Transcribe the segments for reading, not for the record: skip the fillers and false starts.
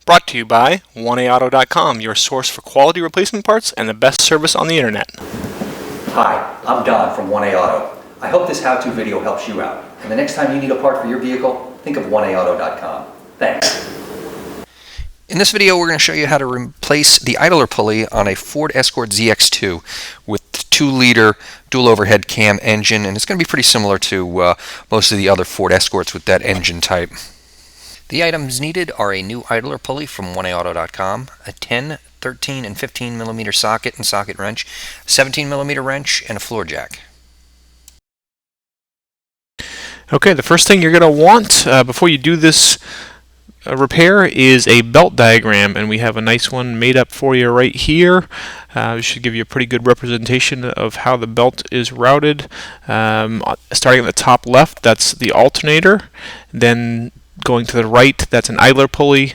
Brought to you by 1AAuto.com, your source for quality replacement parts and the best service on the internet. Hi, I'm Don from 1A Auto. I hope this how-to video helps you out. And the next time you need a part for your vehicle, think of 1AAuto.com. Thanks. In this video, we're going to show you how to replace the idler pulley on a Ford Escort ZX2 with the 2-liter dual overhead cam engine, and it's going to be pretty similar to most of the other Ford Escorts with that engine type. The items needed are a new idler pulley from 1AAuto.com, a 10, 13, and 15 millimeter socket and socket wrench, a 17 millimeter wrench, and a floor jack. Okay, the first thing you're going to want before you do this repair is a belt diagram, and we have a nice one made up for you right here. It should give you a pretty good representation of how the belt is routed. Starting at the top left, that's the alternator. Then going to the right, that's an idler pulley,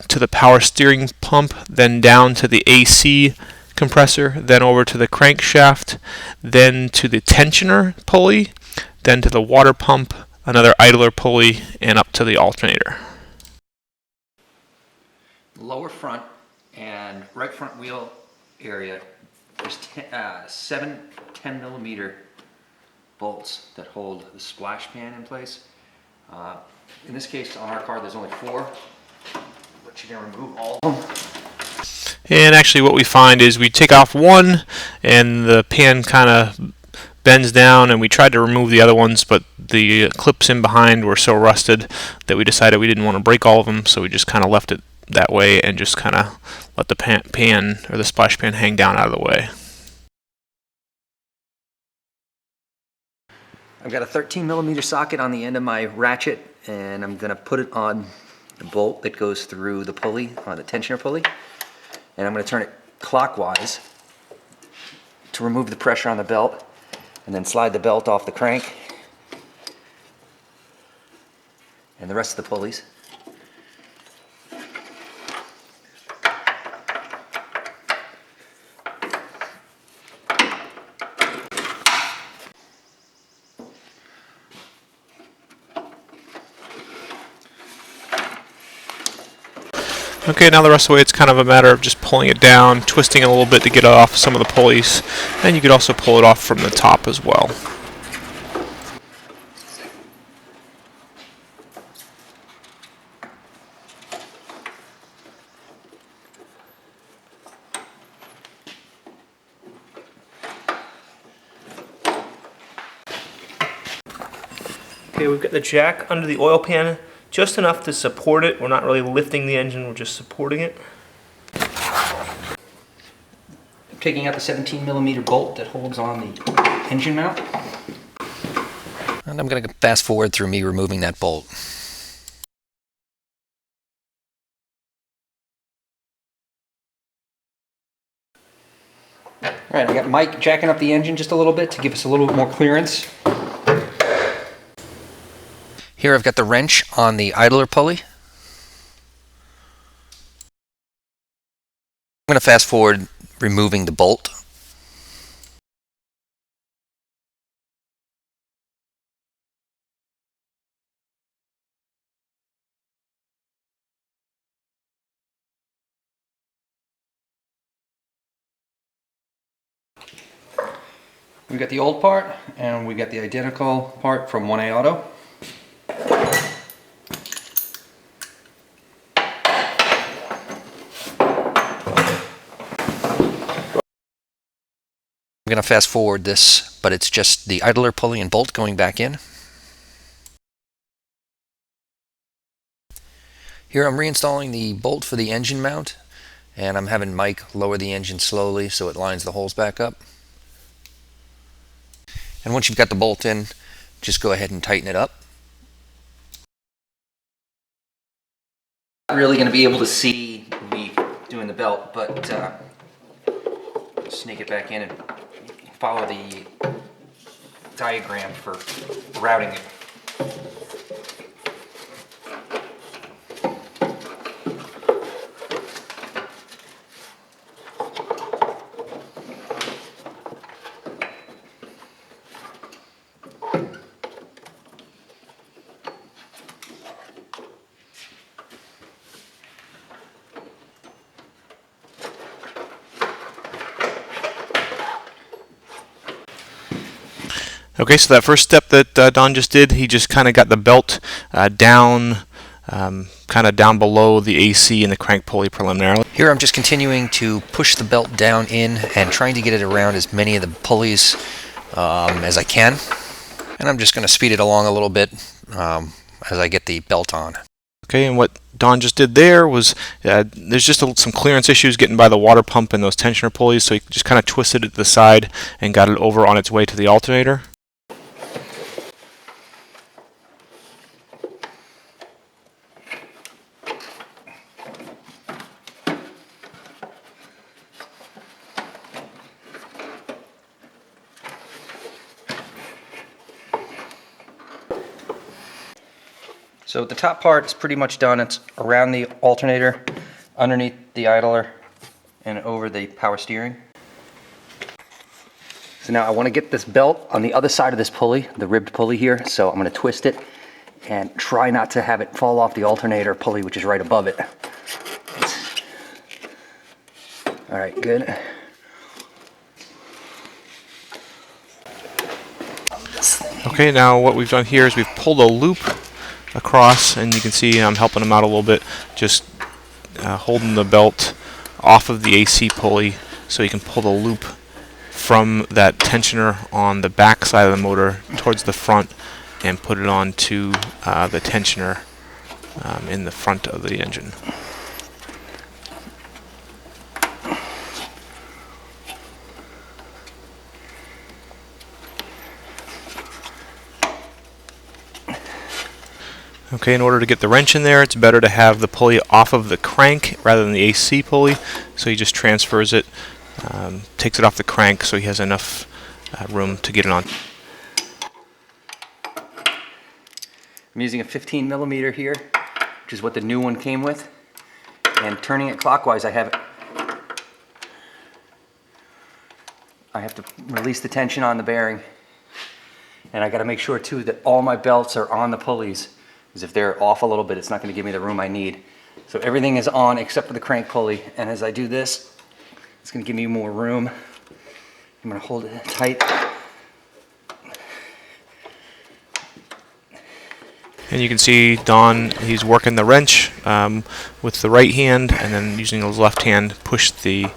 to the power steering pump, then down to the AC compressor, then over to the crankshaft, then to the tensioner pulley, then to the water pump, another idler pulley, and up to the alternator. Lower front and right front wheel area, there's 7 10 millimeter bolts that hold the splash pan in place. In this case, on our car, there's only 4, but you can remove all of them. And actually what we find is we take off one and the pan kind of bends down, and we tried to remove the other ones, but the clips in behind were so rusted that we decided we didn't want to break all of them, so we just kind of left it that way and just kind of let the pan or the splash pan hang down out of the way. I've got a 13 millimeter socket on the end of my ratchet, and I'm going to put it on the bolt that goes through the pulley, on the tensioner pulley, and I'm going to turn it clockwise to remove the pressure on the belt, and then slide the belt off the crank and the rest of the pulleys. Okay, now the rest of the way it's kind of a matter of just pulling it down, twisting it a little bit to get it off some of the pulleys, and you could also pull it off from the top as well. Okay, we've got the jack under the oil pan, just enough to support it. We're not really lifting the engine, we're just supporting it. I'm taking out the 17 millimeter bolt that holds on the engine mount. And I'm going to fast forward through me removing that bolt. Alright, I got Mike jacking up the engine just a little bit to give us a little bit more clearance. Here I've got the wrench on the idler pulley. I'm going to fast forward removing the bolt. We've got the old part and we got the identical part from 1A Auto. I'm going to fast forward this, but it's just the idler pulley and bolt going back in. Here I'm reinstalling the bolt for the engine mount, and I'm having Mike lower the engine slowly so it lines the holes back up. And once you've got the bolt in, just go ahead and tighten it up. Not really going to be able to see me doing the belt, but sneak it back in and follow the diagram for routing it. Okay, so that first step that Don just did, he just kind of got the belt down, kind of down below the AC and the crank pulley preliminarily. Here I'm just continuing to push the belt down in and trying to get it around as many of the pulleys as I can. And I'm just going to speed it along a little bit as I get the belt on. Okay, and what Don just did there was, there's just some clearance issues getting by the water pump and those tensioner pulleys, so he just kind of twisted it to the side and got it over on its way to the alternator. So the top part is pretty much done. It's around the alternator, underneath the idler, and over the power steering. So now I want to get this belt on the other side of this pulley, the ribbed pulley here. So I'm going to twist it and try not to have it fall off the alternator pulley, which is right above it. All right, good. Okay, now what we've done here is we've pulled a loop across, and you can see I'm helping him out a little bit, just holding the belt off of the AC pulley so he can pull the loop from that tensioner on the back side of the motor towards the front and put it onto the tensioner in the front of the engine. Okay, in order to get the wrench in there, it's better to have the pulley off of the crank rather than the AC pulley. So he just transfers it, takes it off the crank so he has enough room to get it on. I'm using a 15 millimeter here, which is what the new one came with. And turning it clockwise, I have to release the tension on the bearing. And I got to make sure too that all my belts are on the pulleys. Because if they're off a little bit, it's not going to give me the room I need. So everything is on except for the crank pulley. And as I do this, it's going to give me more room. I'm going to hold it tight. And you can see Don, he's working the wrench with the right hand, and then using his left hand, push the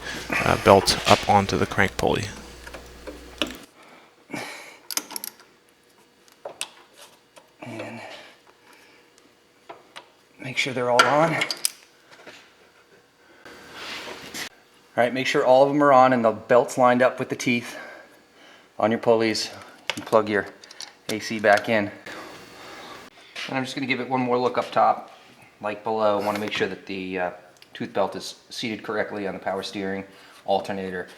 belt up onto the crank pulley. And make sure they're all on. All right, make sure all of them are on and the belt's lined up with the teeth on your pulleys. You can plug your AC back in. And I'm just going to give it one more look up top, like below. I want to make sure that the tooth belt is seated correctly on the power steering, alternator,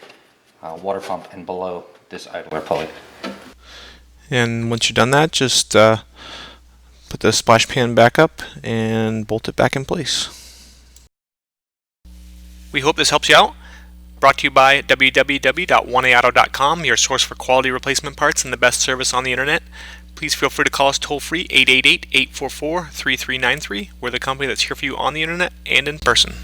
water pump, and below this idler pulley. And once you've done that, just put the splash pan back up and bolt it back in place. We hope this helps you out. Brought to you by www.oneauto.com, your source for quality replacement parts and the best service on the internet. Please feel free to call us toll-free 888-844-3393. We're the company that's here for you on the internet and in person.